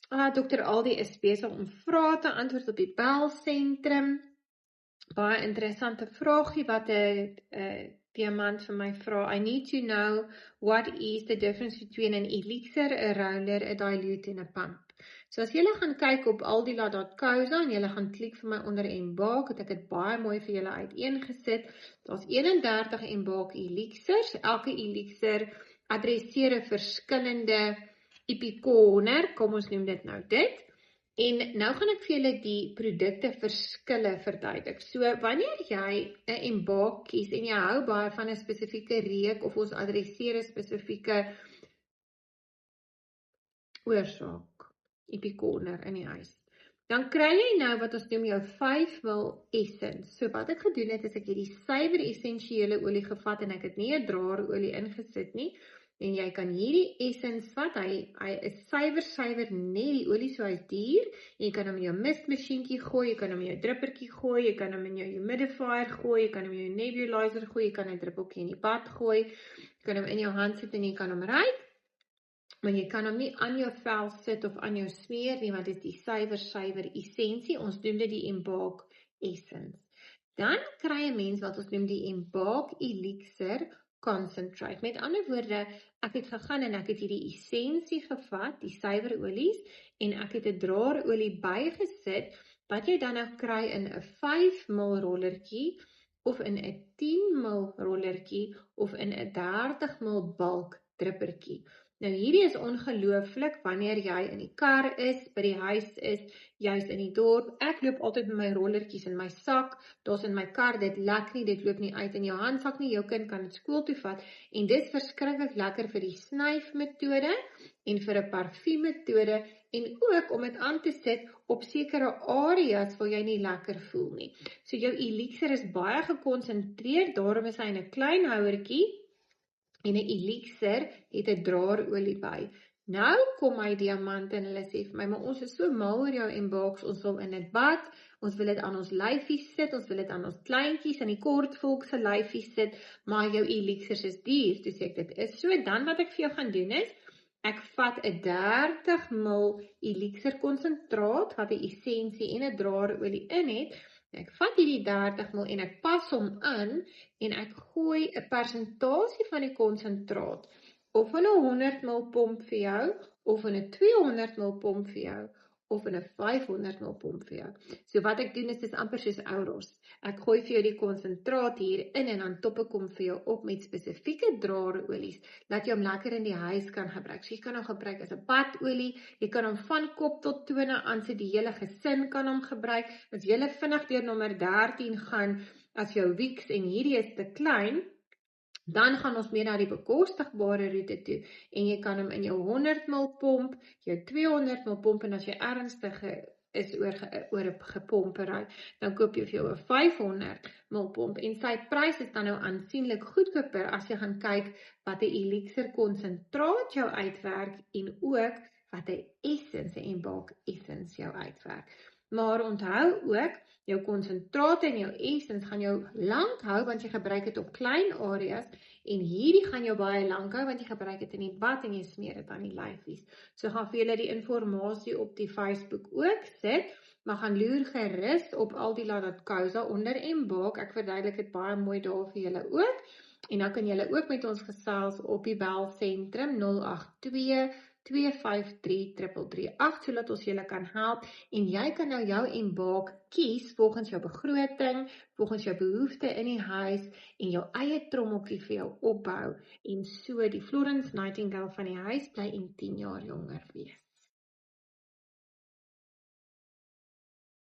Dr. Aldi is besig om vrae te antwoord op die belsentrum. Baie interessante vraagie wat 'n diamant vir my vra. I need to know what is the difference between an elixir, a roller, a dilute en 'n pump. So as julle gaan kyk op aldila.co.za en julle gaan klik vir my onder Embark, het ek dit baie mooi vir julle uiteengesit. Daar's 31 Embark elixirs. Elke elixir adresseer 'n verskillende epicorner, kom ons noem dit nou dit. En nou gaan ek vir julle die produkte verskille verduidelik. So wanneer jy 'n Embark kies en jy hou baie van 'n spesifieke reuk of ons adresseer 'n spesifieke oorsaak, epicorner in die huis, dan kry jy nou wat ons noem jou 5ml essence. So wat ek gedoen het is ek het die suiwer essensiële olie gevat en ek het nie 'n draarolie ingesit nie. En jy kan hierdie essence vat, hy is suiwer net die olie, so hy is duur. Jy kan hom in jou mistmasjienkie gooi, jy kan hom in jou drippertjie gooi, jy kan hom in jou humidifier gooi, jy kan hom in jou nebulizer gooi, jy kan 'n druppeltjie in die bad gooi, jy kan hom in jou hand sit en jy kan hom ruik. Maar jy kan hom nie aan jou vel sit of aan jou smeer nie, want dit is die suiwer essensie. Ons noem dit die Embark essence. Dan kry 'n mens wat ons noem die Embark elixir concentrate. Met ander woorde, ek het gegaan en ek het hierdie essensie gevat, die suiwerolies, en ek het 'n draarolie bygesit, wat jy dan nou kry in 'n 5ml rollertjie, of in 'n 10ml rollertjie, of in 'n 30ml bulk drippertjie. Nou hierdie is ongelooflik wanneer jy in die kar is, by die huis is, jy's in die dorp. Ek loop altyd met my rollertjies in my sak, daar's in my kar, dit lek nie, dit loop nie uit in jou handsak nie, jou kind kan dit skool toe vat, en dit is verskriklik lekker vir die snyfmetode, en vir 'n parfuummetode, en ook om dit aan te sit op sekere areas waar jy nie lekker voel nie. So jou elixir is baie gekonsentreer, daarom is hy in 'n klein houertjie, en 'n elixir het 'n draarolie by. Nou kom my diamant en hulle sê vir my, maar ons is so mal oor jou Embarks, ons wil in dit bad, ons wil dit aan ons lyfies sit, ons wil dit aan ons kleintjies, aan die kortvolk se lyfies sit, maar jou elixirs is duur. Toe sê ek, dit is so, dan wat ek vir jou gaan doen is, ek vat 'n 30ml elixir konsentraat, wat 'n essensie en 'n draarolie in het. Ek vat hierdie 30ml en ek pas hom aan, en ek gooi 'n persentasie van die konsentraat, of in 'n 100ml pomp vir jou, of in 'n 200ml pomp vir jou, of in 'n 500ml pomp vir jou. So wat ek doen is, dis amper soos Ouros. Ek gooi vir jou die konsentraat hier in, en dan top ek hom vir jou op met spesifieke draarolies, dat jy hom lekker in die huis kan gebruik. So jy kan hom gebruik as 'n badolie, jy kan hom van kop tot tone aansit, die hele gesin kan hom gebruik. As jy vinnig deur nommer 13 gaan, as jou wieks en hierdie is te klein, dan gaan ons meer na die bekostigbare roete toe, en jy kan hom in jou 100ml pomp, jou 200ml pomp, en as jy ernstig is oor gepompery, dan koop jy vir jou 'n 500ml pomp, en sy prys is dan nou aansienlik goedkoper as jy gaan kyk wat 'n elixir konsentraat jou uitwerk, en ook wat 'n essence, 'n Embark essence jou uitwerk. Maar onthou ook, jou konsentraat en jou essence gaan jou lank hou, want jy gebruik dit op klein areas, en hierdie gaan jou baie lank hou, want jy gebruik dit in die bad en jy smeer dit aan die lyfies. So gaan vir julle die inligting op die Facebook ook sit, maar gaan loer gerus op aldila.co.za onder Embark, ek verduidelik dit baie mooi daar vir julle ook, en dan kan julle ook met ons gesels op die belsentrum 082-253-3338, sodat ons julle kan help, en jy kan nou jou Embark kies volgens jou begroting, volgens jou behoefte in die huis, en jou eie trommeltjie vir jou opbou, en so die Florence Nightingale van die huis bly en 10 jaar jonger wees.